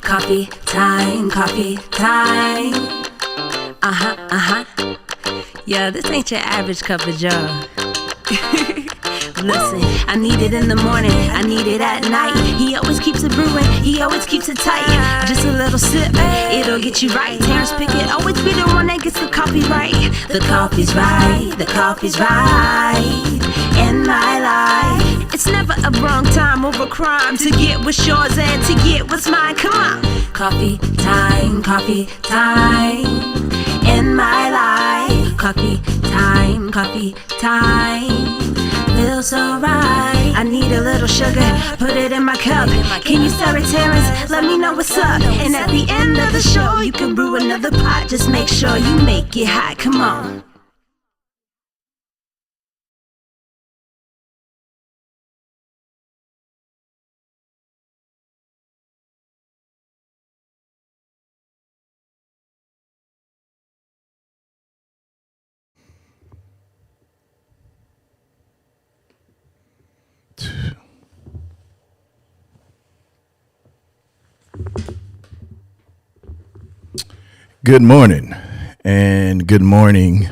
Coffee time, coffee time. Yeah, this ain't your average cup of joe. Listen, I need it in the morning, I need it at night. He always keeps it brewing, he always keeps it tight. Just a little sip, it'll get you right. Terrence Pickett always be the one that gets the coffee right. The coffee's right, the coffee's right in my life. It's never a wrong time or a crime to get what's yours and to get what's mine. Come on. Coffee time in my life. Coffee time. Feels so right. I need a little sugar, put it in my cup. Can you stir it, Terrence? Let me know what's up. And at the end of the show, you can brew another pot. Just make sure you make it hot. Come on. Good morning, and good morning,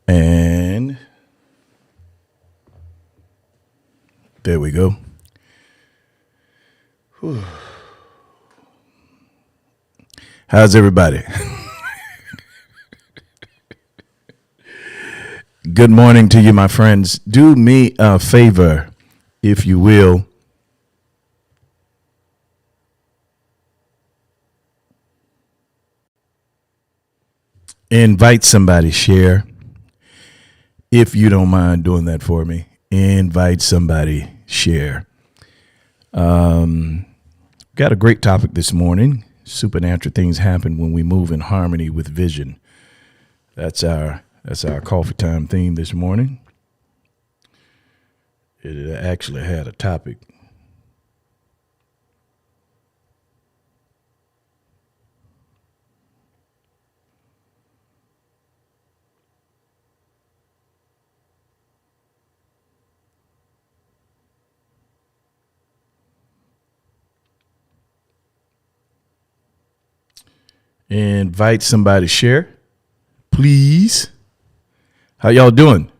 and there we go. Whew. How's everybody? Good morning to you, my friends. Do me a favor, if you will. Invite somebody, share. If you don't mind doing that for me, invite somebody, share. Got a great topic this morning. Supernatural things happen when we move in harmony with vision. That's our coffee time theme this morning. It actually had a topic. Invite somebody, share, please. How y'all doing?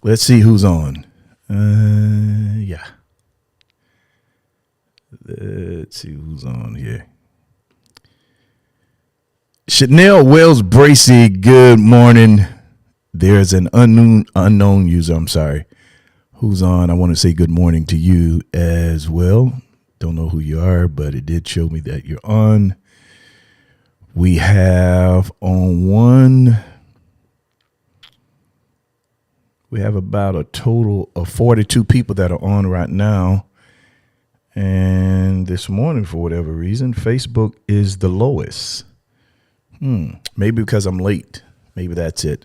Let's see who's on. Yeah. Let's see who's on here. Chanel Wells Bracy, good morning. There's an unknown user, I'm sorry, who's on. I want to say good morning to you as well. Don't know who you are, but it did show me that you're on. We have we have about a total of 42 people that are on right now. And this morning, for whatever reason, Facebook is the lowest. Maybe because I'm late. Maybe that's it.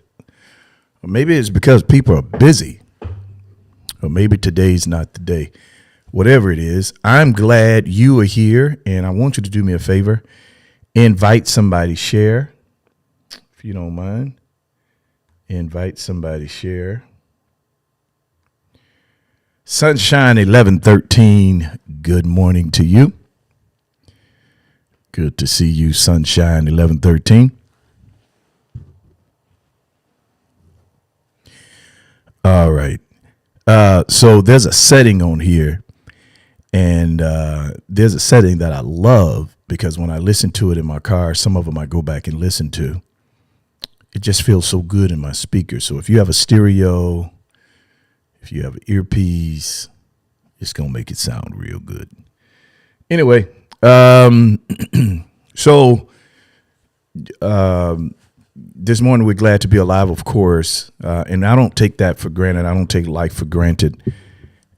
Or maybe it's because people are busy. Or maybe today's not the day. Whatever it is, I'm glad you are here, and I want you to do me a favor. Invite somebody, share, if you don't mind. Invite somebody, share. Sunshine 1113, good morning to you. Good to see you, Sunshine 1113. All right. So there's a setting on here. And there's a setting that I love because when I listen to it in my car, some of them I go back and listen to. It just feels so good in my speaker. So if you have a stereo, if you have an earpiece, it's going to make it sound real good. Anyway, this morning we're glad to be alive, of course. And I don't take that for granted. I don't take life for granted.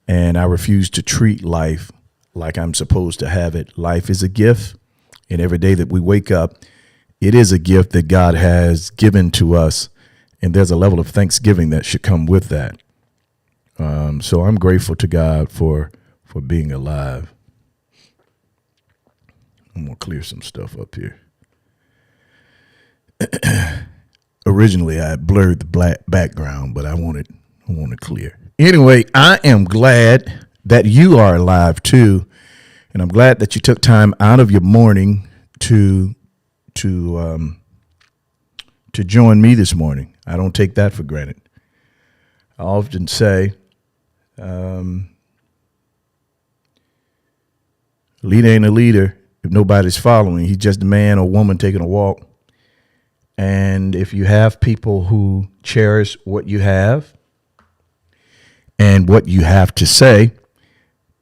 And I refuse to treat life like I'm supposed to have it. Life is a gift. And every day that we wake up, it is a gift that God has given to us. And there's a level of thanksgiving that should come with that. So I'm grateful to God for being alive. I'm going to clear some stuff up here. Originally, I blurred the black background, but I want it clear. Anyway, I am glad that you are alive too, and I'm glad that you took time out of your morning to join me this morning. I don't take that for granted. I often say, leader ain't a leader if nobody's following. He's just a man or woman taking a walk. And if you have people who cherish what you have and what you have to say,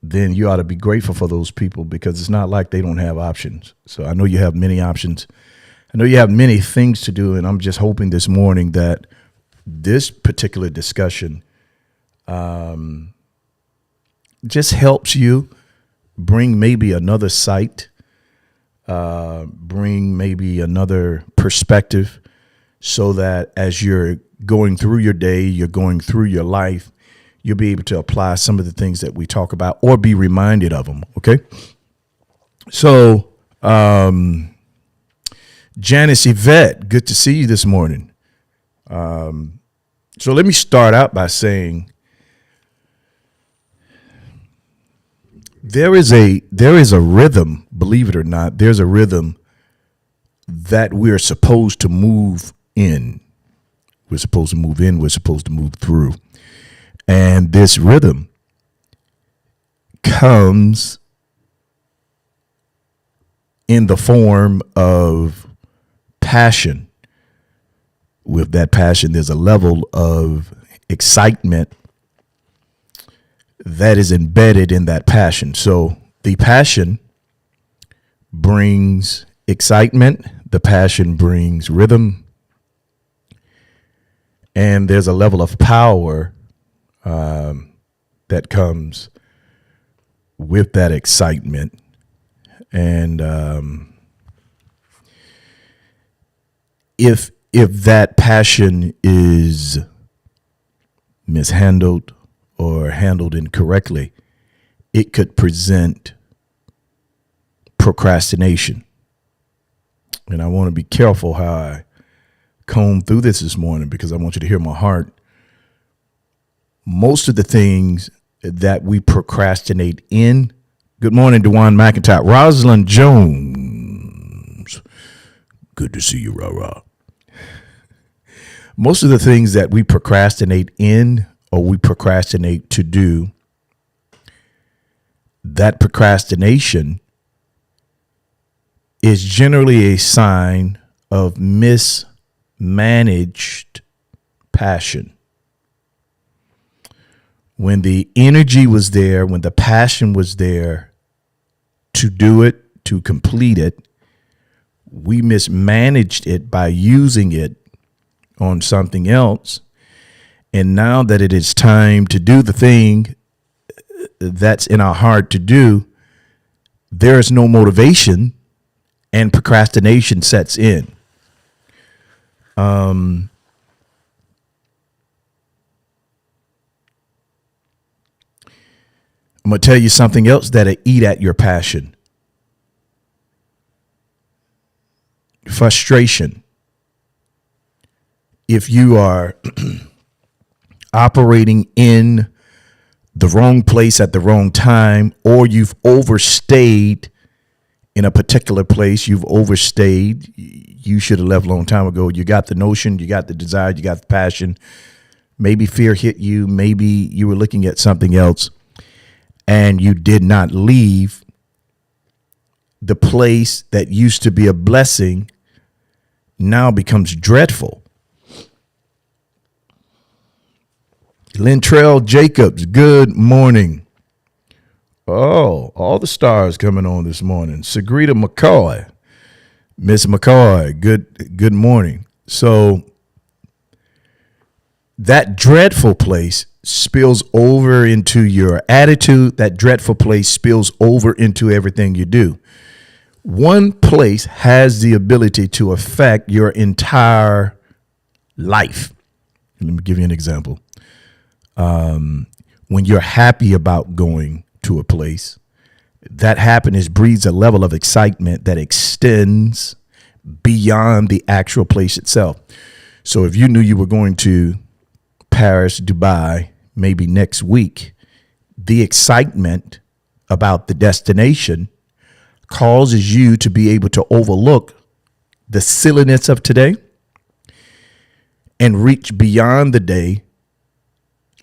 then you ought to be grateful for those people, because it's not like they don't have options. So I know you have many options. I know you have many things to do, and I'm just hoping this morning that this particular discussion just helps you bring maybe another sight, bring maybe another perspective, so that as you're going through your day, you're going through your life, you'll be able to apply some of the things that we talk about or be reminded of them. Okay. So, Janice Yvette, good to see you this morning. So let me start out by saying there is a rhythm, believe it or not, there's a rhythm that we're supposed to move in. We're supposed to move in, we're supposed to move through. And this rhythm comes in the form of passion. With that passion, there's a level of excitement that is embedded in that passion. So the passion brings excitement, the passion brings rhythm, and there's a level of power that comes with that excitement. And if that passion is mishandled or handled incorrectly, it could present procrastination. And I want to be careful how I comb through this morning, because I want you to hear my heart. Most of the things that we procrastinate in. Good morning, DeJuan McIntyre. Rosalind Jones. Good to see you, rah-rah. Most of the things that we procrastinate in or we procrastinate to do, that procrastination is generally a sign of mismanaged passion. When the energy was there, when the passion was there to do it, to complete it, we mismanaged it by using it on something else. And now that it is time to do the thing that's in our heart to do, there is no motivation and procrastination sets in. I'm going to tell you something else that'll eat at your passion. Frustration. If you are operating in the wrong place at the wrong time, or you've overstayed in a particular place, you've overstayed, you should have left a long time ago. You got the notion, you got the desire, you got the passion. Maybe fear hit you. Maybe you were looking at something else and you did not leave. The place that used to be a blessing now becomes dreadful. Lintrell Jacobs, good morning. Oh, all the stars coming on this morning. Sagrita McCoy, Miss McCoy, good morning. So that dreadful place spills over into your attitude. That dreadful place spills over into everything you do. One place has the ability to affect your entire life. Let me give you an example. When you're happy about going to a place, That happiness breeds a level of excitement that extends beyond the actual place itself. So if you knew you were going to Paris, Dubai, maybe next week, the excitement about the destination causes you to be able to overlook the silliness of today and reach beyond the day,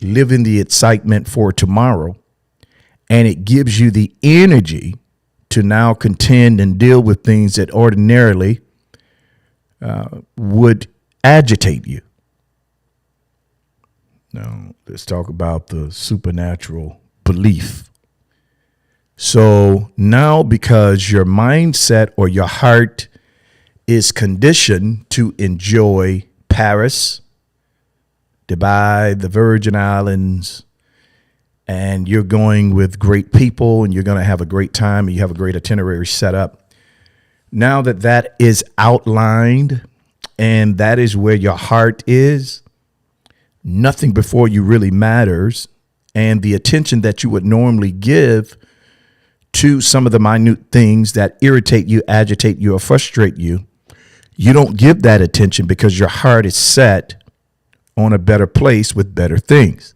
live in the excitement for tomorrow. And it gives you the energy to now contend and deal with things that ordinarily would agitate you. Now, let's talk about the supernatural belief. So now, because your mindset or your heart is conditioned to enjoy Paris, Dubai, the Virgin Islands, and you're going with great people and you're going to have a great time and you have a great itinerary set up. Now that that is outlined and that is where your heart is, nothing before you really matters. And the attention that you would normally give to some of the minute things that irritate you, agitate you, or frustrate you, you don't give that attention because your heart is set on a better place with better things.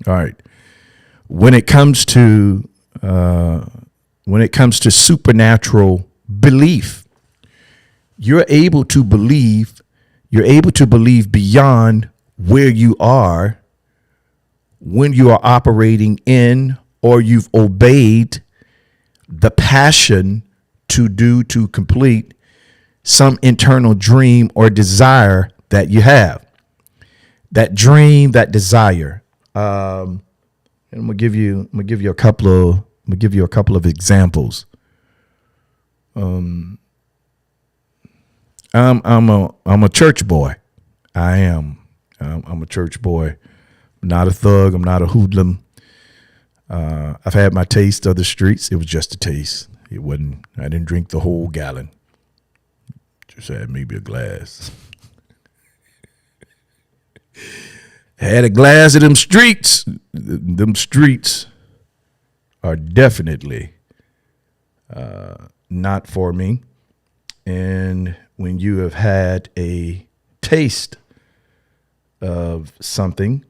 All right. When it comes to supernatural belief, you're able to believe beyond where you are when you are operating in or you've obeyed the passion to complete some internal dream or desire that you have. That dream, that desire. And I'm gonna give you a couple of examples. I'm a church boy. I am. I'm a church boy. I'm not a thug. I'm not a hoodlum. I've had my taste of the streets. It was just a taste. It wasn't. I didn't drink the whole gallon. Just had maybe a glass. Had a glass of them streets. Them streets are definitely not for me. And when you have had a taste of something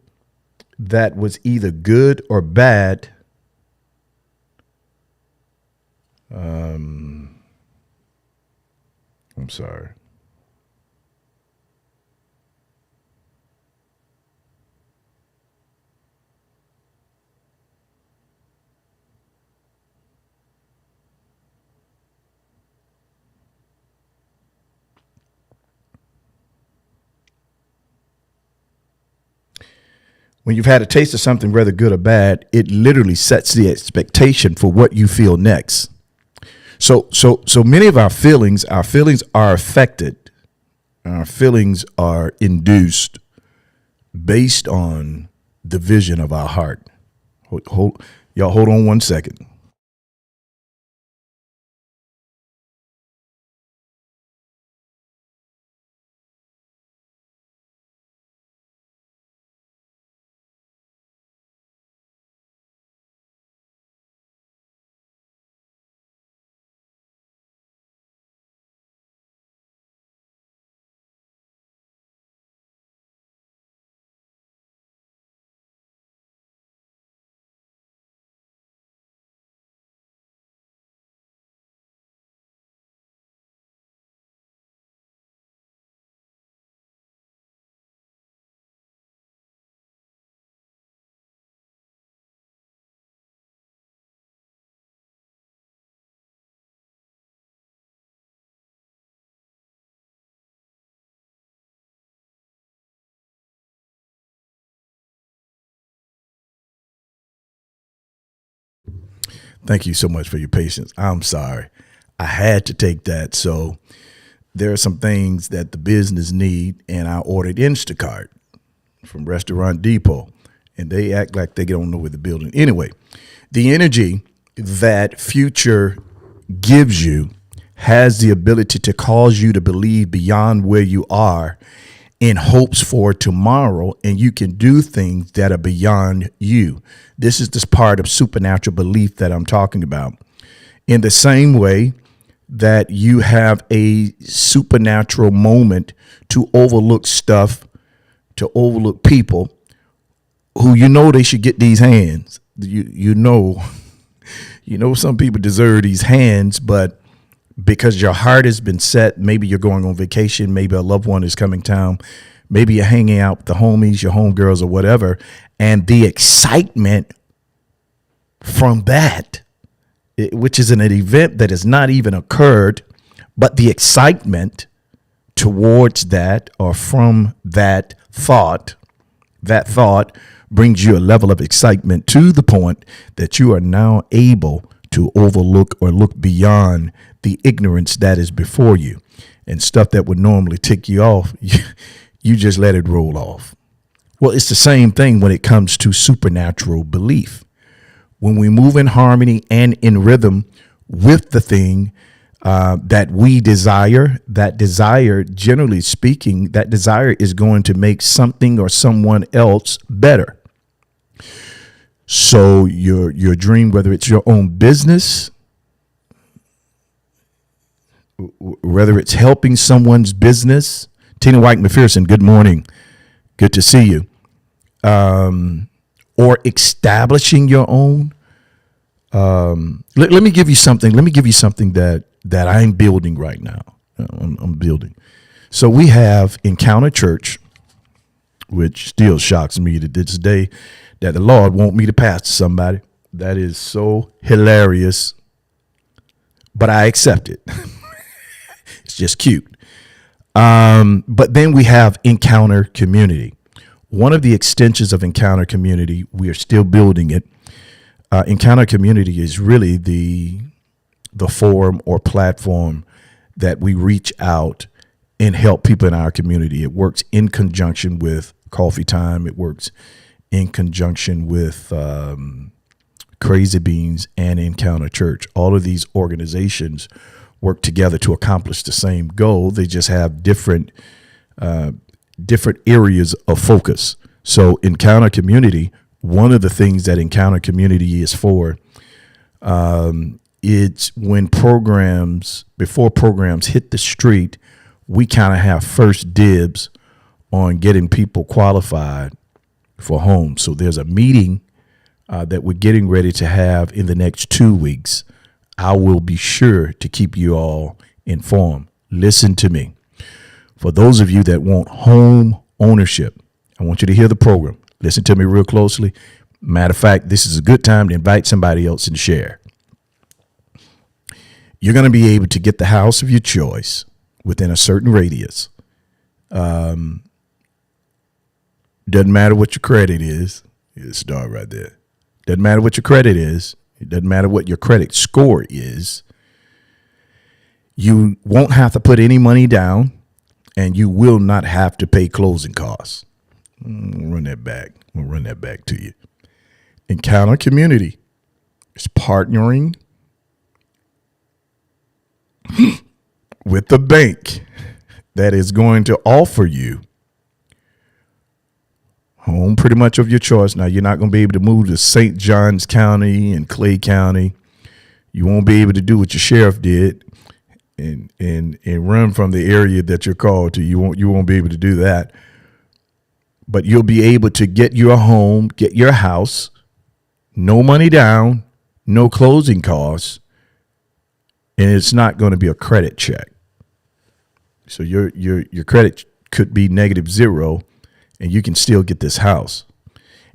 that was either good or bad, I'm sorry. When you've had a taste of something, whether good or bad, it literally sets the expectation for what you feel next. So many of our feelings are affected. Our feelings are induced based on the vision of our heart. Hold on one second. Thank you so much for your patience. I'm sorry. I had to take that. So there are some things that the business need, and I ordered Instacart from Restaurant Depot, and they act like they don't know where the building. Anyway, the energy that future gives you has the ability to cause you to believe beyond where you are in hopes for tomorrow, and you can do things that are beyond you. This is this part of supernatural belief that I'm talking about. In the same way that you have a supernatural moment to overlook stuff, to overlook people who you know they should get these hands. You know some people deserve these hands, but because your heart has been set, maybe you're going on vacation, maybe a loved one is coming town, maybe you're hanging out with the homies, your homegirls or whatever, and the excitement from that, which is an event that has not even occurred, but the excitement towards that or from that thought brings you a level of excitement to the point that you are now able to overlook or look beyond the ignorance that is before you, and stuff that would normally tick you off. You just let it roll off. Well, it's the same thing when it comes to supernatural belief. When we move in harmony and in rhythm with the thing that we desire, that desire, generally speaking, that desire is going to make something or someone else better. So your dream, whether it's your own business, whether it's helping someone's business. Tina White McPherson, good morning. Good to see you. Or establishing your own. Let me give you something. Let me give you something that I'm building right now. I'm building. So we have Encounter Church, which still shocks me to this day that the Lord want me to pastor somebody. That is so hilarious, but I accept it. It's just cute. But then we have Encounter Community. One of the extensions of Encounter Community, we are still building it. Encounter Community is really the forum or platform that we reach out and help people in our community. It works in conjunction with Coffee Time. It works in conjunction with Crazy Beans and Encounter Church. All of these organizations work together to accomplish the same goal. They just have different areas of focus. So Encounter Community, one of the things that Encounter Community is for, it's when before programs hit the street, we kind of have first dibs on getting people qualified for homes. So there's a meeting that we're getting ready to have in the next 2 weeks. I will be sure to keep you all informed. Listen to me. For those of you that want home ownership, I want you to hear the program. Listen to me real closely. Matter of fact, this is a good time to invite somebody else and share. You're going to be able to get the house of your choice within a certain radius. Doesn't matter what your credit is. You start right there. Doesn't matter what your credit is. It doesn't matter what your credit score is. You won't have to put any money down, and you will not have to pay closing costs. We'll run that back to you. Encounter Community is partnering with the bank that is going to offer you home pretty much of your choice. Now, you're not going to be able to move to St. Johns County and Clay County. You won't be able to do what your sheriff did and run from the area that you're called to. You won't be able to do that. But you'll be able to get your home, get your house, no money down, no closing costs, and it's not going to be a credit check. So your credit could be -0, and you can still get this house.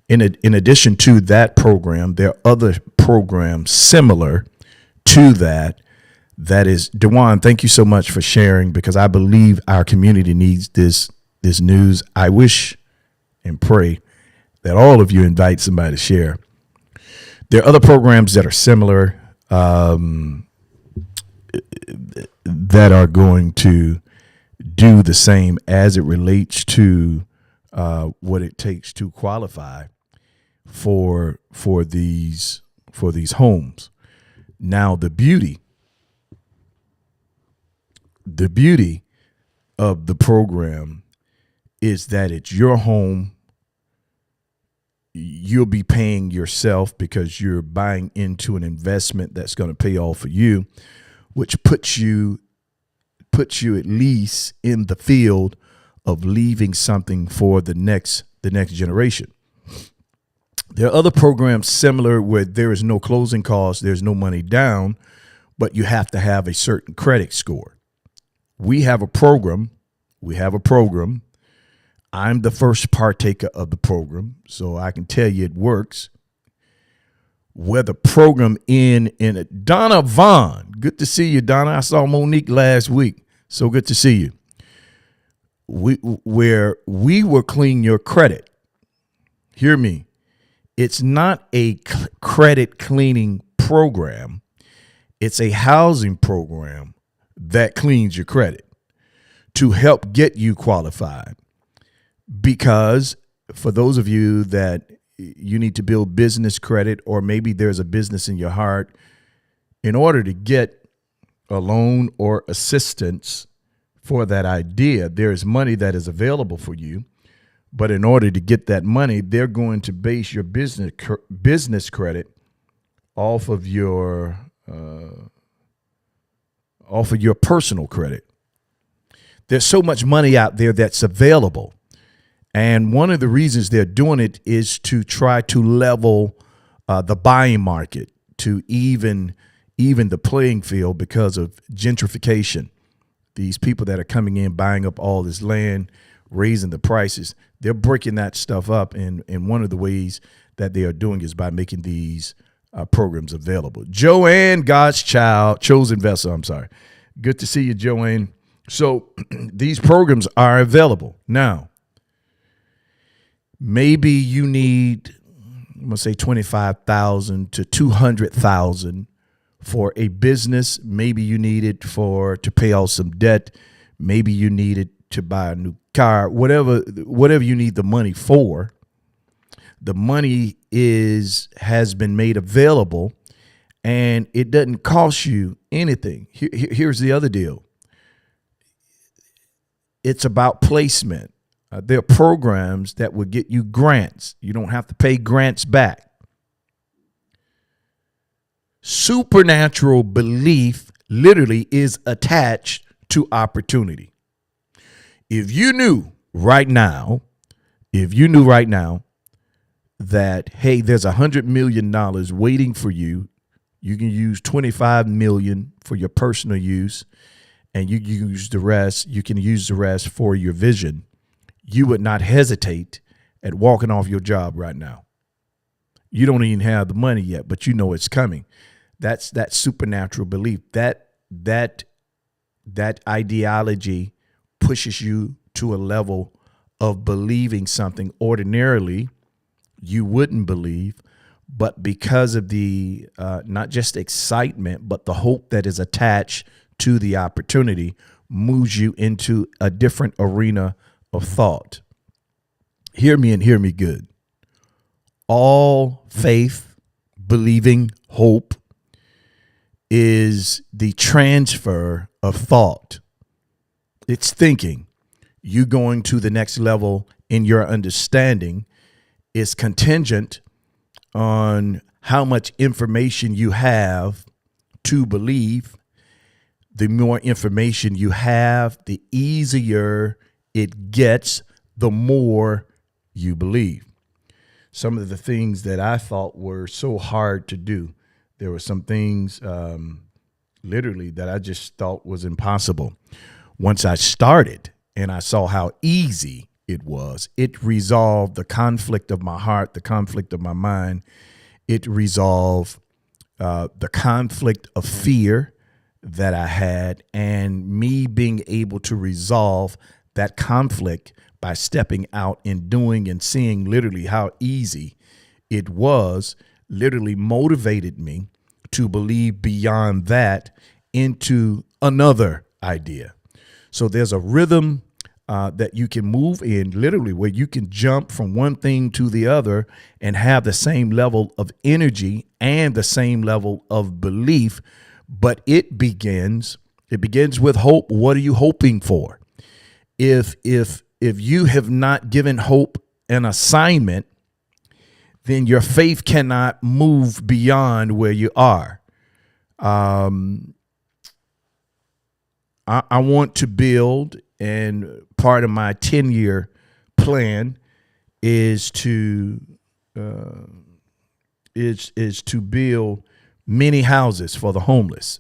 In addition to that program, there are other programs similar to that. That is, Dewan, thank you so much for sharing, because I believe our community needs this news. I wish and pray that all of you invite somebody to share. There are other programs that are similar that are going to do the same as it relates to what it takes to qualify for these homes. Now, the beauty of the program is that it's your home. you'll be paying yourself because you're buying into an investment that's going to pay off for you, which puts you at least in the field of leaving something for the next generation. There are other programs similar where there is no closing costs, there's no money down, but you have to have a certain credit score. We have a program. I'm the first partaker of the program, so I can tell you it works. Where the program in Donna Vaughn, good to see you, Donna. I saw Monique last week, so good to see you. Where we will clean your credit. Hear me. It's not a credit cleaning program. It's a housing program that cleans your credit to help get you qualified. Because for those of you that you need to build business credit, or maybe there's a business in your heart, in order to get a loan or assistance for that idea, there is money that is available for you. But in order to get that money, they're going to base your business credit off of your personal credit. There's so much money out there that's available. And one of the reasons they're doing it is to try to level the buying market, to even the playing field because of gentrification. These people that are coming in, buying up all this land, raising the prices, they're breaking that stuff up. And one of the ways that they are doing is by making these programs available. Joanne, God's child, chosen vessel, I'm sorry. Good to see you, Joanne. So these programs are available. Now, maybe you need, I'm going to say 25,000 to 200,000 for a business. Maybe you need it to pay off some debt. Maybe you need it to buy a new car, whatever you need the money for. The money has been made available, and it doesn't cost you anything. Here's the other deal. It's about placement. There are programs that will get you grants. You don't have to pay grants back. Supernatural belief literally is attached to opportunity. If you knew right now that, hey, there's $100 million waiting for you, you can use $25 million for your personal use, and you can use the rest for your vision, you would not hesitate at walking off your job right now. You don't even have the money yet, but you know it's coming. That's that supernatural belief. That ideology pushes you to a level of believing something ordinarily you wouldn't believe, but because of the not just excitement, but the hope that is attached to the opportunity, moves you into a different arena of thought. Hear me and hear me good. All faith, believing, hope is the transfer of thought. It's thinking. You going to the next level in your understanding is contingent on how much information you have to believe. The more information you have, the easier it gets, the more you believe. Some of the things that I thought were so hard to do, there were some things literally that I just thought was impossible. Once I started and I saw how easy it was, it resolved the conflict of my heart, the conflict of my mind. It resolved the conflict of fear that I had, and me being able to resolve that conflict by stepping out and doing and seeing literally how easy it was, literally motivated me to believe beyond that into another idea. So there's a rhythm that you can move in, literally, where you can jump from one thing to the other and have the same level of energy and the same level of belief. But it begins with hope. What are you hoping for? If you have not given hope an assignment, then your faith cannot move beyond where you are. I want to build, and part of my 10-year plan is to build many houses for the homeless.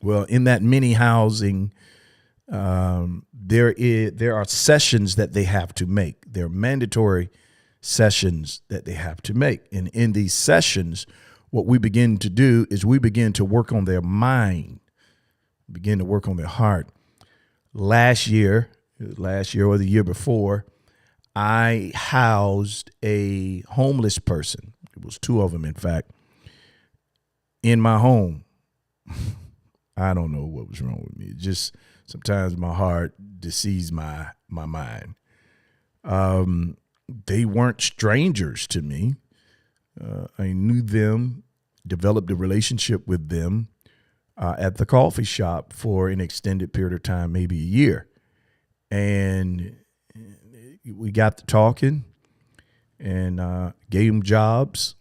Well, in that many housing, there are sessions that they have to make. They're mandatory sessions that they have to make. And in these sessions, what we begin to do is we begin to work on their mind, begin to work on their heart. Last year or the year before, I housed a homeless person. It was two of them, in fact, in my home. I don't know what was wrong with me. Just sometimes my heart deceives my mind. They weren't strangers to me. I knew them, developed a relationship with them at the coffee shop for an extended period of time, maybe a year. And we got to talking and gave them jobs.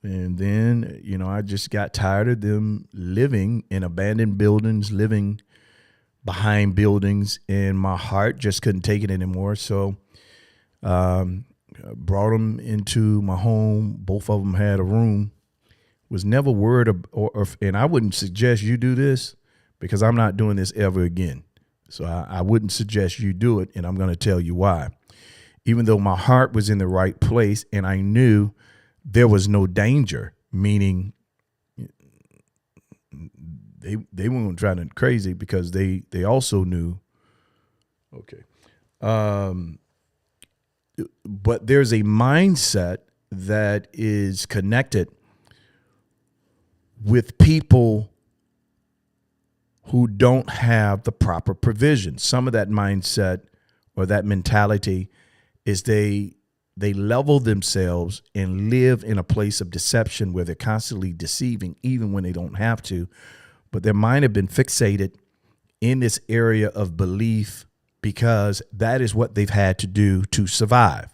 And then, I just got tired of them living in abandoned buildings, living behind buildings, and my heart just couldn't take it anymore. So brought them into my home. Both of them had a room. Was never worried and I wouldn't suggest you do this because I'm not doing this ever again. So I wouldn't suggest you do it, and I'm going to tell you why. Even though my heart was in the right place and I knew there was no danger, meaning they weren't driving crazy because they also knew, okay. But there's a mindset that is connected with people who don't have the proper provision. Some of that mindset or that mentality is they level themselves and live in a place of deception where they're constantly deceiving, even when they don't have to. But their mind have been fixated in this area of belief because that is what they've had to do to survive.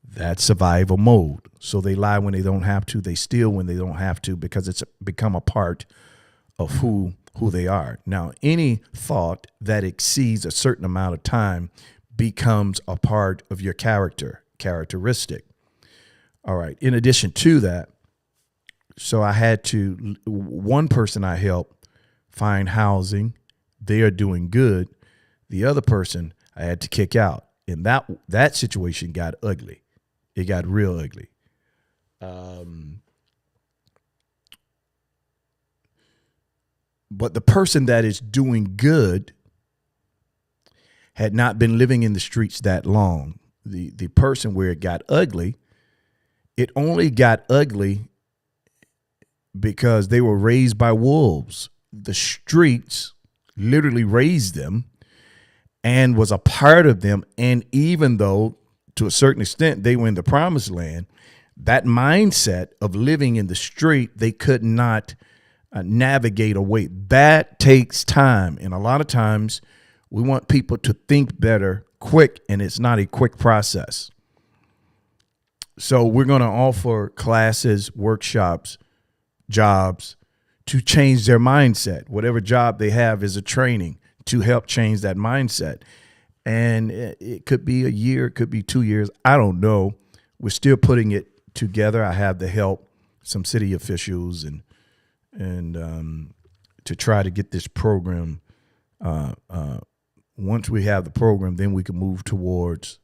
That's survival mode. So they lie when they don't have to. They steal when they don't have to because it's become a part of who they are. Now, any thought that exceeds a certain amount of time becomes a part of your characteristic. All right. In addition to that, so I had one person I helped find housing. They are doing good. The other person I had to kick out. And that situation got ugly. It got real ugly. But the person that is doing good had not been living in the streets that long. The person where it got ugly, it only got ugly because they were raised by wolves. The streets literally raised them and was a part of them. And even though to a certain extent they were in the promised land, that mindset of living in the street, they could not navigate away. That takes time. And a lot of times we want people to think better quick, and it's not a quick process. So we're going to offer classes, workshops, jobs to change their mindset. Whatever job they have is a training to help change that mindset. And it could be a year, it could be 2 years. I don't know. We're still putting it together. I have the help, some city officials, and to try to get this program. Once we have the program, then we can move towards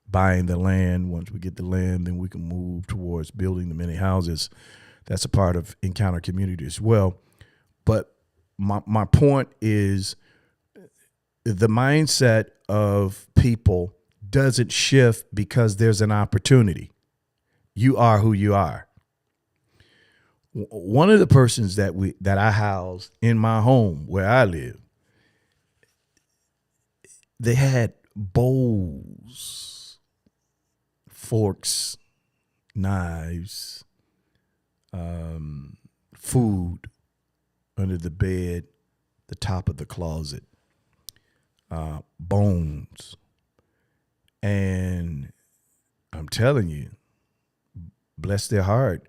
buying the land. Once we get the land, then we can move towards building the many houses. That's a part of Encounter Community as well. But my point is the mindset of people doesn't shift because there's an opportunity. You are who you are. One of the persons that I house in my home where I live, they had bowls, forks, knives, food under the bed, the top of the closet, bones. And I'm telling you, bless their heart,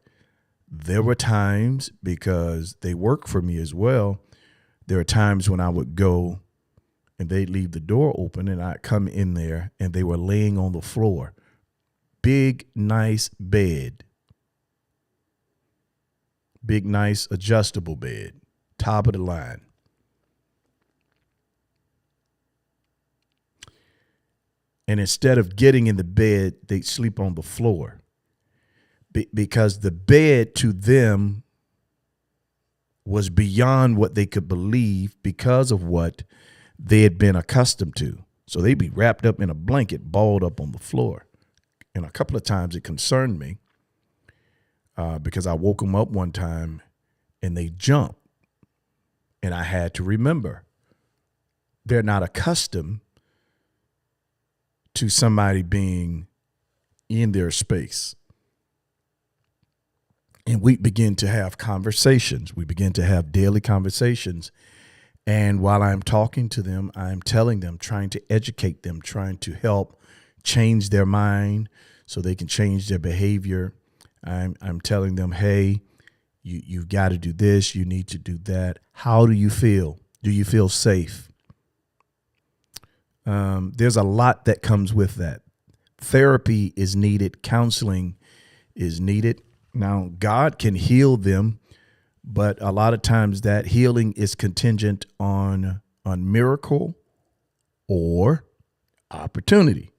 there were times, because they work for me as well, there are times when I would go and they'd leave the door open and I'd come in there and they were laying on the floor. Big, nice bed. Big, nice adjustable bed. Top of the line. And instead of getting in the bed, they'd sleep on the floor. Because the bed to them was beyond what they could believe because of what they had been accustomed to. So they'd be wrapped up in a blanket, balled up on the floor. And a couple of times it concerned me because I woke them up one time and they jumped. And I had to remember, they're not accustomed to somebody being in their space. And we begin to have conversations. We begin to have daily conversations. And while I'm talking to them, I'm telling them, trying to educate them, trying to help change their mind so they can change their behavior. I'm telling them, hey, you've got to do this. You need to do that. How do you feel? Do you feel safe? There's a lot that comes with that. Therapy is needed. Counseling is needed. Now, God can heal them, but a lot of times that healing is contingent on miracle or opportunity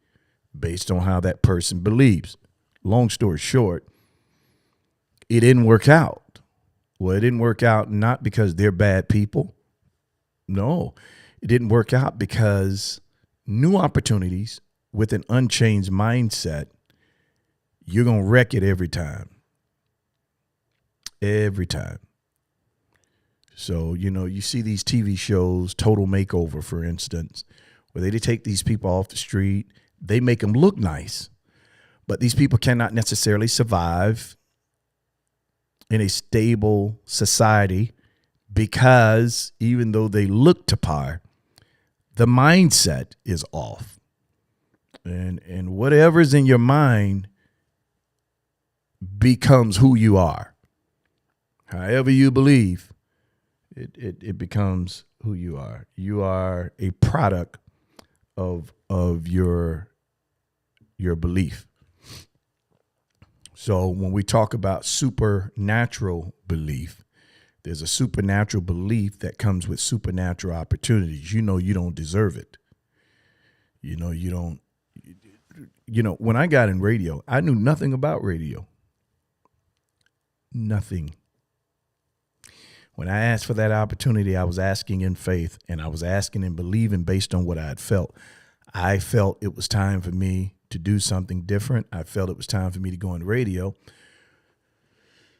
based on how that person believes. Long story short, it didn't work out. Well, it didn't work out not because they're bad people. No, it didn't work out because new opportunities with an unchanged mindset, you're going to wreck it every time. Every time. So, you see these TV shows, Total Makeover, for instance, where they take these people off the street. They make them look nice, but these people cannot necessarily survive in a stable society because even though they look to par, the mindset is off. And whatever's in your mind becomes who you are. However you believe, it becomes who you are. You are a product of your belief. So when we talk about supernatural belief, there's a supernatural belief that comes with supernatural opportunities. You don't deserve it. You don't. When I got in radio, I knew nothing about radio. Nothing. When I asked for that opportunity, I was asking in faith and I was asking and believing based on what I had felt. I felt it was time for me to do something different. I felt it was time for me to go on radio.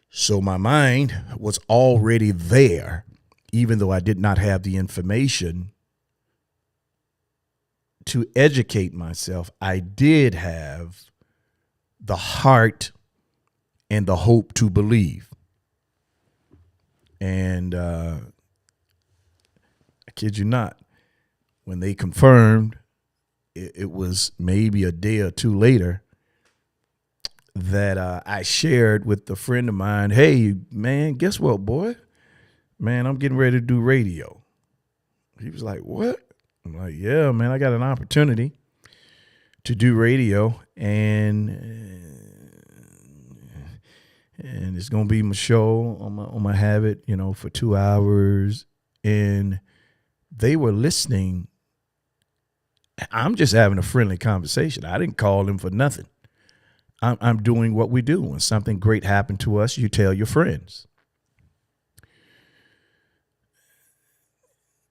So my mind was already there, even though I did not have the information to educate myself. I did have the heart and the hope to believe. And I kid you not, when they confirmed, it was maybe a day or two later that I shared with a friend of mine, hey, man, guess what, boy? Man, I'm getting ready to do radio. He was like, what? I'm like, yeah, man, I got an opportunity to do radio, and it's gonna be my show. I'm gonna have it, for 2 hours. And they were listening. I'm just having a friendly conversation. I didn't call them for nothing. I'm doing what we do. When something great happened to us, you tell your friends.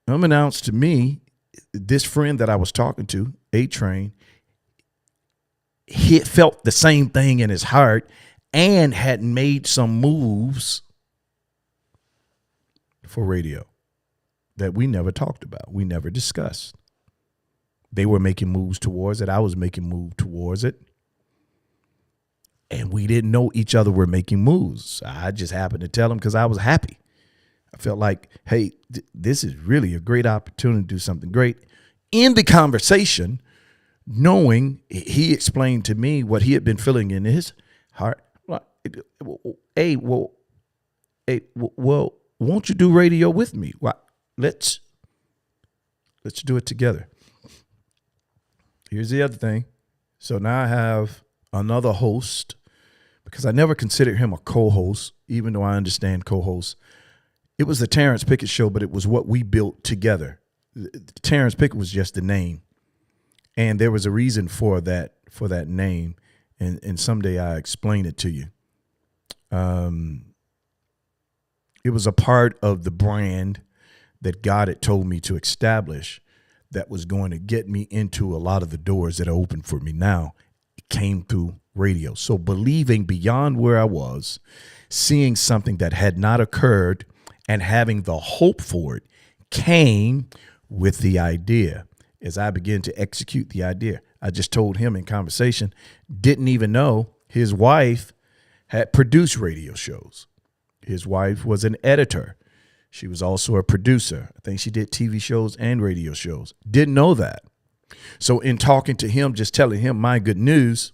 Unbeknownst to me, this friend that I was talking to, A-Train, he felt the same thing in his heart and had made some moves for radio that we never talked about. We never discussed. They were making moves towards it. I was making moves towards it. And we didn't know each other were making moves. I just happened to tell him because I was happy. I felt like, hey, this is really a great opportunity to do something great. In the conversation, knowing he explained to me what he had been feeling in his heart. hey, well, won't you do radio with me? Well, let's do it together. Here's the other thing. So now I have another host, because I never considered him a co-host, even though I understand co-hosts. It was the Terrence Pickett Show, but it was what we built together. Terrence Pickett was just the name. And there was a reason for that name. And someday I explain it to you. It was a part of the brand that God had told me to establish that was going to get me into a lot of the doors that are open for me now. It came through radio. So believing beyond where I was, seeing something that had not occurred and having the hope for it came with the idea. As I began to execute the idea, I just told him in conversation, didn't even know his wife had produced radio shows. His wife was an editor. She was also a producer. I think she did TV shows and radio shows. Didn't know that. So in talking to him, just telling him my good news,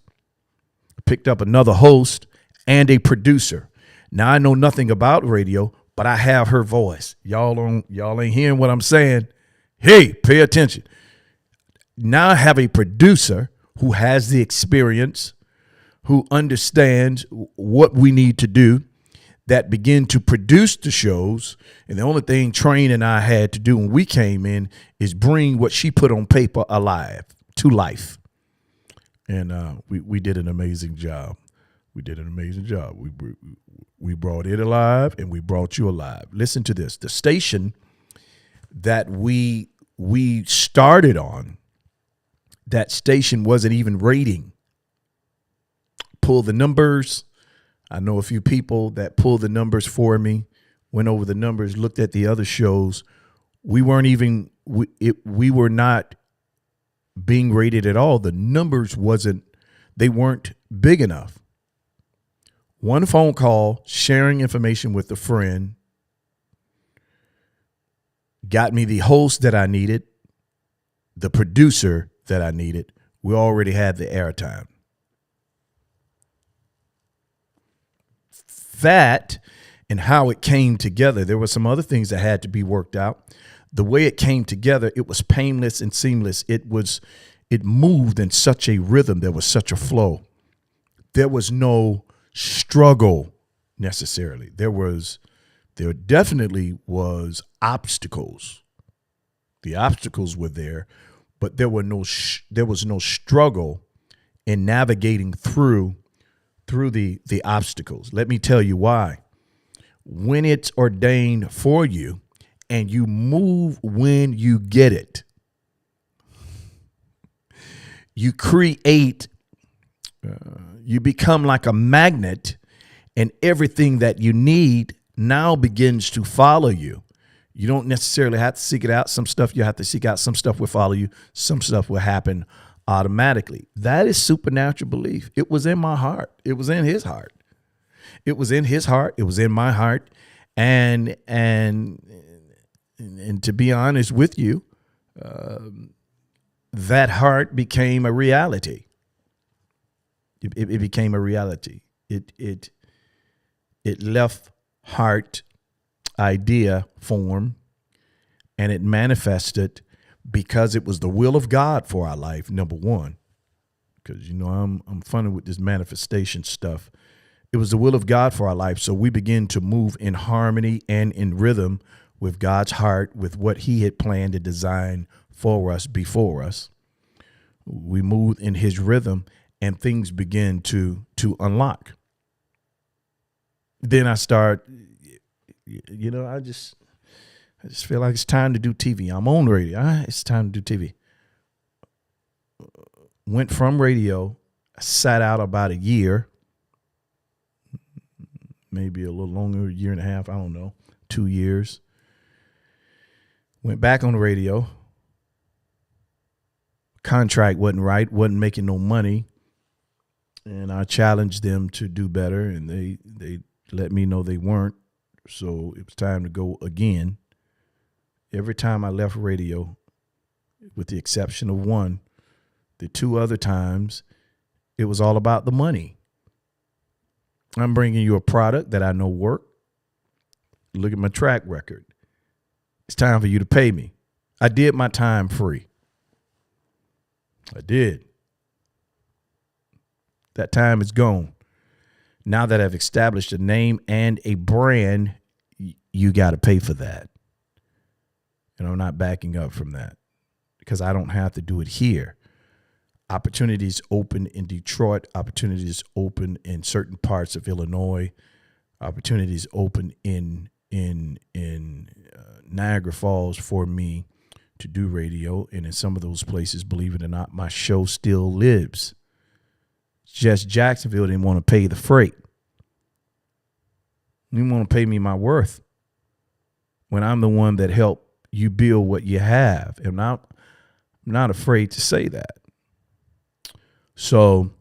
picked up another host and a producer. Now I know nothing about radio, but I have her voice. Y'all ain't hearing what I'm saying. Hey, pay attention. Now I have a producer who has the experience, who understands what we need to do, that begin to produce the shows. And the only thing Train and I had to do when we came in is bring what she put on paper alive to life. And we did an amazing job. We did an amazing job. We brought it alive and we brought you alive. Listen to this. The station that we started on, that station wasn't even rating. Pull the numbers. I know a few people that pulled the numbers for me, went over the numbers, looked at the other shows. We were not being rated at all. The numbers they weren't big enough. One phone call, sharing information with a friend, got me the host that I needed, the producer that I needed. We already had the airtime. That and how it came together. There were some other things that had to be worked out. The way it came together, it was painless and seamless. It moved in such a rhythm. There was such a flow. There was no struggle necessarily. There definitely was obstacles. The obstacles were there, but there was no struggle in navigating through the obstacles. Let me tell you why. When it's ordained for you and you move when you get it, you create, you become like a magnet, and everything that you need now begins to follow you. You don't necessarily have to seek it out. Some stuff you have to seek out. Some stuff will follow you. Some stuff will happen automatically. That is supernatural belief. It was in my heart. It was in his heart. It was in his heart. It was in my heart. And to be honest with you, that heart became a reality. It became a reality. It left heart idea form, and it manifested because it was the will of God for our life, number one. Because, I'm funny with this manifestation stuff. It was the will of God for our life. So we begin to move in harmony and in rhythm with God's heart, with what he had planned and designed for us before us. We move in his rhythm and things begin to unlock. Then I start, I just feel like it's time to do TV. I'm on radio. It's time to do TV. Went from radio, sat out about a year, maybe a little longer, a year and a half, I don't know, 2 years. Went back on the radio. Contract wasn't right, wasn't making no money. And I challenged them to do better, and they let me know they weren't. So it was time to go again. Every time I left radio, with the exception of one, the two other times, it was all about the money. I'm bringing you a product that I know work. Look at my track record. It's time for you to pay me. I did my time free. I did. That time is gone. Now that I've established a name and a brand, you got to pay for that. And I'm not backing up from that because I don't have to do it here. Opportunities open in Detroit, opportunities open in certain parts of Illinois, opportunities open in Niagara Falls for me to do radio. And in some of those places, believe it or not, my show still lives. Just Jacksonville didn't want to pay the freight. You didn't want to pay me my worth when I'm the one that helped you build what you have. And I'm not afraid to say that. So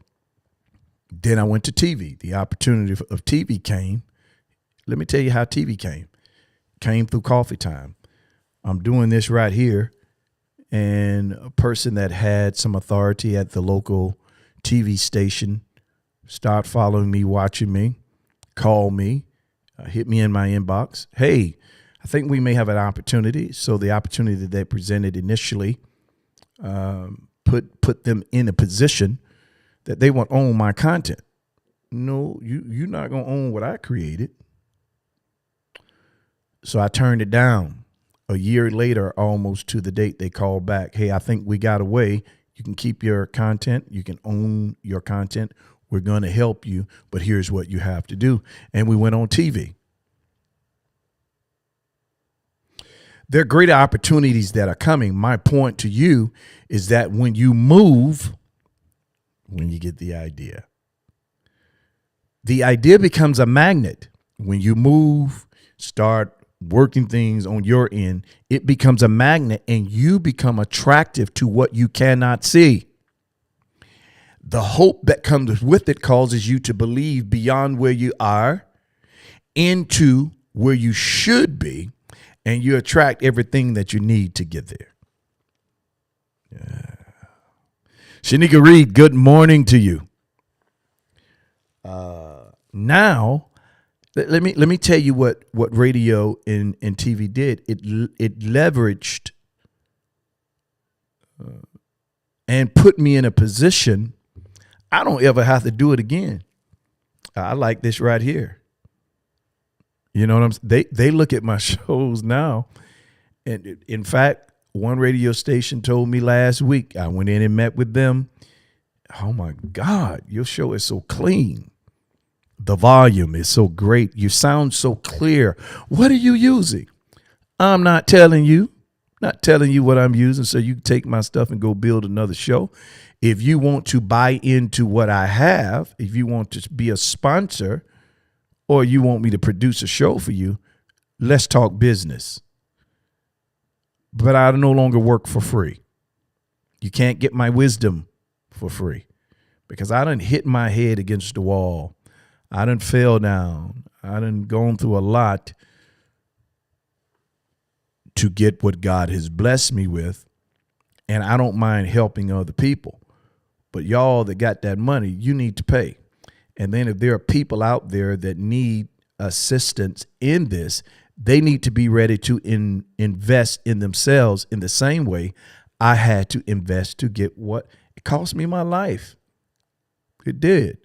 then I went to TV. The opportunity of TV came. Let me tell you how TV came. Came through Coffee Time. I'm doing this right here. And a person that had some authority at the local TV station start following me, watching me, call me, hit me in my inbox. Hey, I think we may have an opportunity. So the opportunity that they presented initially put them in a position that they want to own my content. No, you're not going to own what I created. So I turned it down. A year later, almost to the date, they called back. Hey, I think we got a way. You can keep your content. You can own your content. We're going to help you, but here's what you have to do. And we went on TV. There are great opportunities that are coming. My point to you is that when you move, when you get the idea becomes a magnet. When you move, start working things on your end, it becomes a magnet and you become attractive to what you cannot see. The hope that comes with it causes you to believe beyond where you are into where you should be, and you attract everything that you need to get there. Yeah. Shanika Reed, good morning to you. Now, let me tell you what radio and TV did. It leveraged and put me in a position I don't ever have to do it again. I like this right here. You know what I'm saying? They look at my shows now. And in fact, one radio station told me last week, I went in and met with them. Oh my God, your show is so clean. The volume is so great. You sound so clear. What are you using? I'm not telling you what I'm using, so you can take my stuff and go build another show. If you want to buy into what I have, if you want to be a sponsor, or you want me to produce a show for you, let's talk business. But I no longer work for free. You can't get my wisdom for free because I done hit my head against the wall. I done fell down. I done gone through a lot to get what God has blessed me with. And I don't mind helping other people. But y'all that got that money, you need to pay. And then if there are people out there that need assistance in this, they need to be ready to invest in themselves in the same way I had to invest to get what it cost me my life. It did.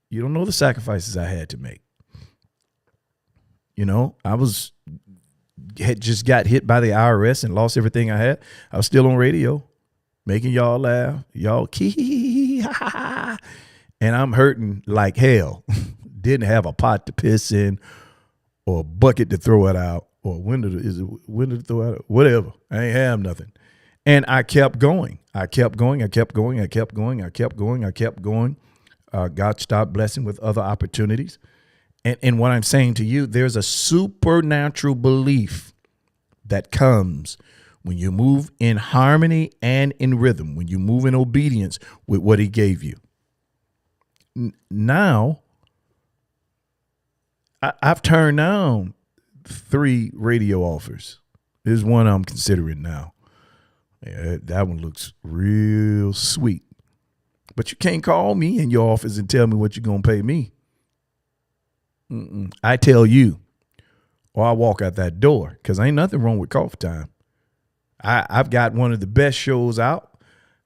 You don't know the sacrifices I had to make. You know, had just got hit by the IRS and lost everything I had. I was still on radio, making y'all laugh, y'all kee ha ha ha. And I'm hurting like hell. Didn't have a pot to piss in or a bucket to throw it out or a window to throw out, whatever. I ain't have nothing. And I kept going. I kept going. God stopped blessing with other opportunities. And what I'm saying to you, there's a supernatural belief that comes when you move in harmony and in rhythm, when you move in obedience with what he gave you. Now, I've turned down 3 radio offers. There's one I'm considering now. Yeah, that one looks real sweet. But you can't call me in your office and tell me what you're going to pay me. I tell you, or I walk out that door, because ain't nothing wrong with Coffee Time. I've got one of the best shows out.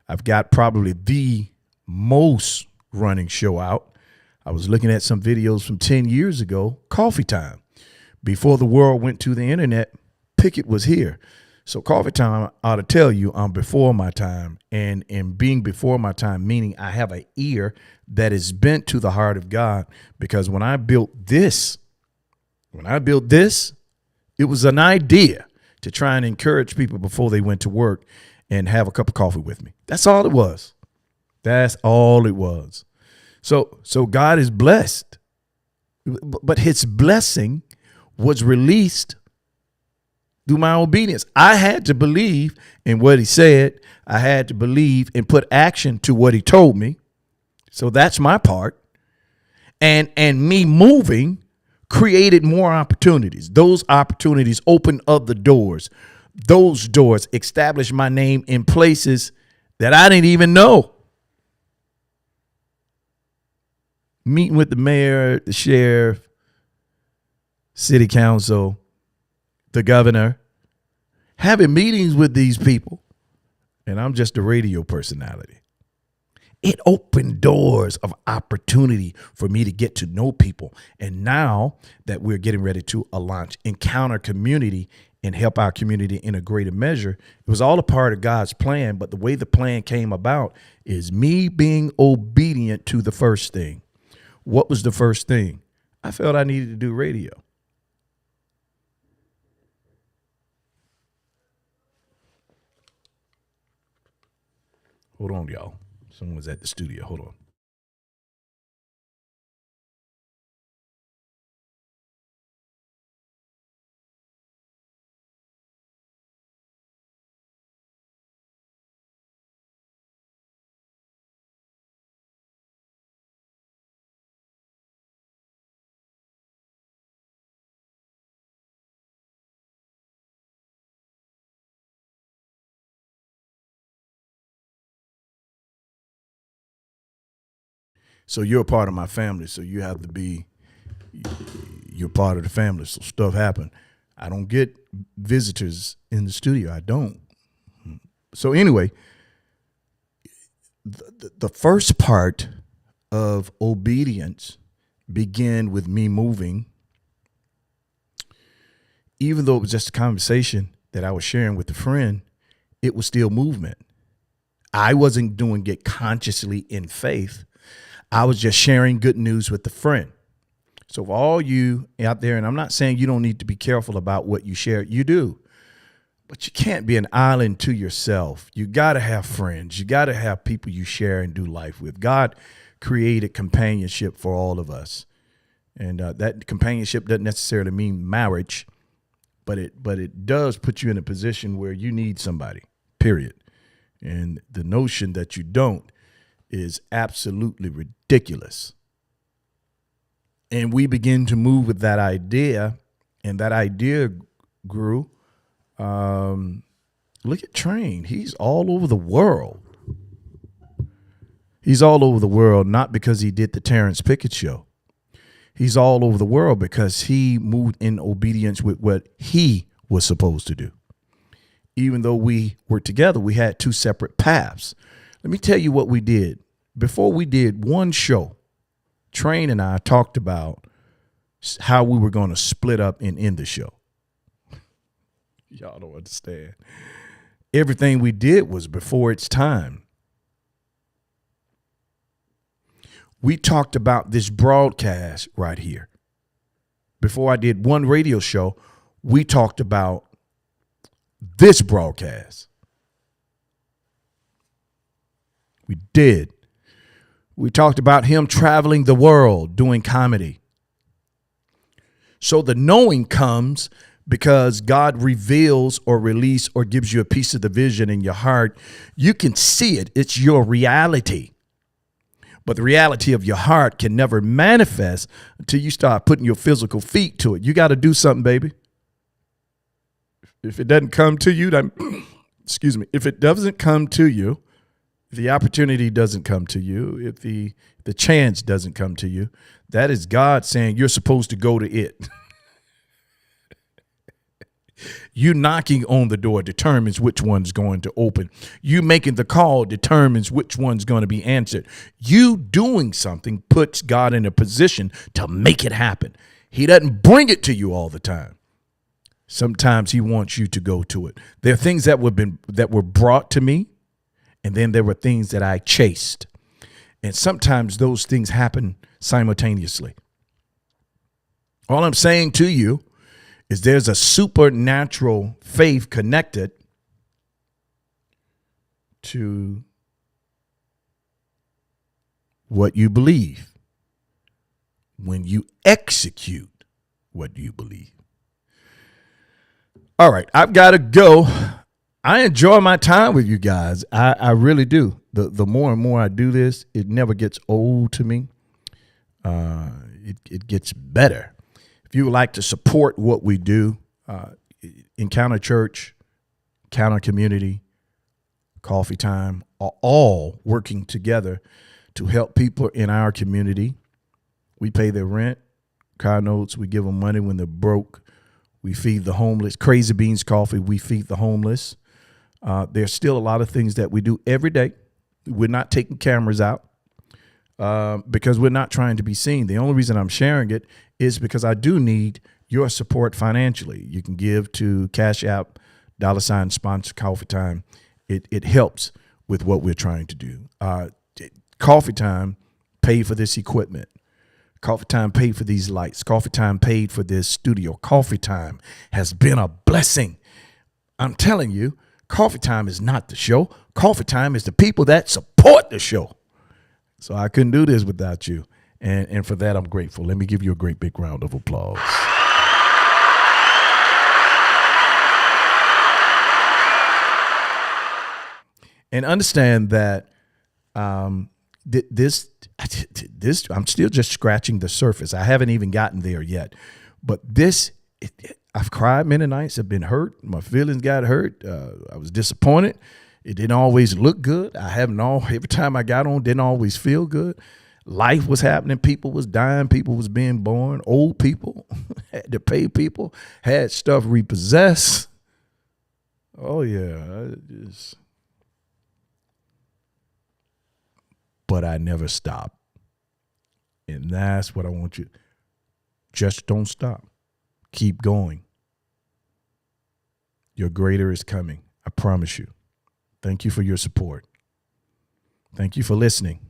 I've got probably the most running show out. I was looking at some videos from 10 years ago, Coffee Time. Before the world went to the internet, Pickett was here. So Coffee Time, I ought to tell you, I'm before my time. And being before my time, meaning I have an ear that is bent to the heart of God. Because when I built this, it was an idea to try and encourage people before they went to work and have a cup of coffee with me. That's all it was. That's all it was. So God is blessed, but his blessing was released through my obedience. I had to believe in what he said. I had to believe and put action to what he told me. So that's my part. And me moving created more opportunities. Those opportunities opened up the doors. Those doors established my name in places that I didn't even know. Meeting with the mayor, the sheriff, city council, the governor, having meetings with these people. And I'm just a radio personality. It opened doors of opportunity for me to get to know people. And now that we're getting ready to launch Encounter Community and help our community in a greater measure, it was all a part of God's plan. But the way the plan came about is me being obedient to the first thing. What was the first thing? I felt I needed to do radio. Hold on, y'all. Someone's at the studio. Hold on. So you're a part of my family, so you have to be, you're part of the family. So stuff happen. I don't get visitors in the studio. I don't. So anyway, the first part of obedience began with me moving. Even though it was just a conversation that I was sharing with a friend, it was still movement. I wasn't doing it consciously in faith. I was just sharing good news with a friend. So for all you out there, and I'm not saying you don't need to be careful about what you share, you do, but you can't be an island to yourself. You got to have friends. You got to have people you share and do life with. God created companionship for all of us. And that companionship doesn't necessarily mean marriage, but it does put you in a position where you need somebody, period. And the notion that you don't is absolutely ridiculous. And we begin to move with that idea, and that idea grew. Look at Train. He's all over the world. He's all over the world, not because he did the Terrence Pickett show. He's all over the world because he moved in obedience with what he was supposed to do. Even though we were together, we had two separate paths. Let me tell you what we did. Before we did one show, Train and I talked about how we were going to split up and end the show. Y'all don't understand. Everything we did was before its time. We talked about this broadcast right here. Before I did one radio show, we talked about this broadcast. We did. We talked about him traveling the world doing comedy. So the knowing comes because God reveals or releases or gives you a piece of the vision in your heart. You can see it. It's your reality. But the reality of your heart can never manifest until you start putting your physical feet to it. You got to do something, baby. If it doesn't come to you, then, excuse me, if it doesn't come to you, the opportunity doesn't come to you, if the chance doesn't come to you, that is God saying you're supposed to go to it. You knocking on the door determines which one's going to open. You making the call determines which one's going to be answered. You doing something puts God in a position to make it happen. He doesn't bring it to you all the time. Sometimes he wants you to go to it. There are things that were brought to me, and then there were things that I chased. And sometimes those things happen simultaneously. All I'm saying to you is there's a supernatural faith connected to what you believe when you execute what you believe. All right, I've got to go. I enjoy my time with you guys. I really do. The more and more I do this, it never gets old to me. It gets better. If you would like to support what we do, Encounter Church, Encounter Community, Coffee Time are all working together to help people in our community. We pay their rent, car notes. We give them money when they're broke. We feed the homeless. Crazy Beans Coffee, we feed the homeless. There's still a lot of things that we do every day. We're not taking cameras out because we're not trying to be seen. The only reason I'm sharing it is because I do need your support financially. You can give to Cash App, $sponsor Coffee Time. It helps with what we're trying to do. Coffee Time paid for this equipment. Coffee Time paid for these lights. Coffee Time paid for this studio. Coffee Time has been a blessing. I'm telling you, Coffee Time is not the show. Coffee Time is the people that support the show. So I couldn't do this without you. And for that, I'm grateful. Let me give you a great big round of applause. And understand that this, I'm still just scratching the surface. I haven't even gotten there yet. But this, I've cried many nights. I've been hurt. My feelings got hurt. I was disappointed. It didn't always look good. Every time I got on, didn't always feel good. Life was happening. People was dying. People was being born. Old people had to pay people, had stuff repossessed. Oh, yeah. But I never stopped. And that's what I want you. Just don't stop. Keep going. Your greater is coming. I promise you. Thank you for your support. Thank you for listening.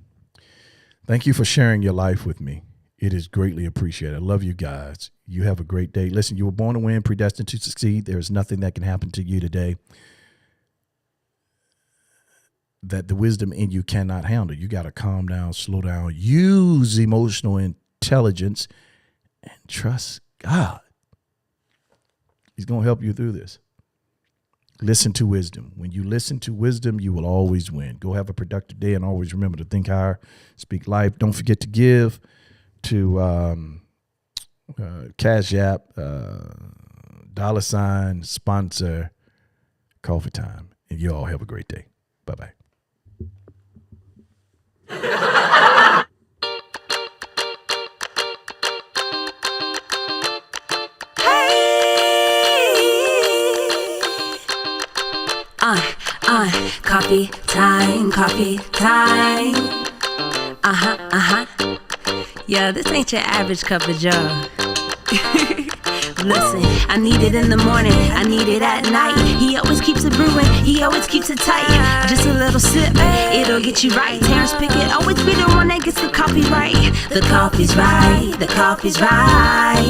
Thank you for sharing your life with me. It is greatly appreciated. I love you guys. You have a great day. Listen, you were born to win, predestined to succeed. There is nothing that can happen to you today that the wisdom in you cannot handle. You got to calm down, slow down, use emotional intelligence, and trust God. He's going to help you through this. Listen to wisdom. When you listen to wisdom, you will always win. Go have a productive day and always remember to think higher, speak life. Don't forget to give to Cash App, $sponsor Coffee Time. And you all have a great day. Bye-bye. Coffee time, coffee time. Yeah, this ain't your average cup of joe. Listen, I need it in the morning, I need it at night. He always keeps it brewing, he always keeps it tight. Just a little sip, it'll get you right. Terrence Pickett always be the one that gets the coffee right. The coffee's right, the coffee's right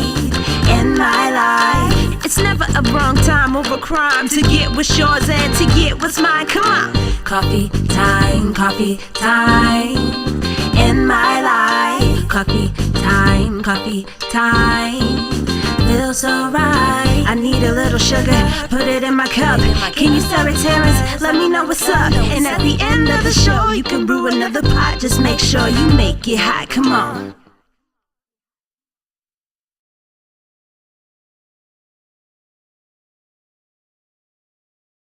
in my life. It's never a wrong time over crime to get what's yours and to get what's mine. Come on. Coffee time in my life. Coffee time. Feels so right. I need a little sugar, put it in my cup. Can you stir it, Terrence? Let me know what's up. And at the end of the show, you can brew another pot. Just make sure you make it hot. Come on.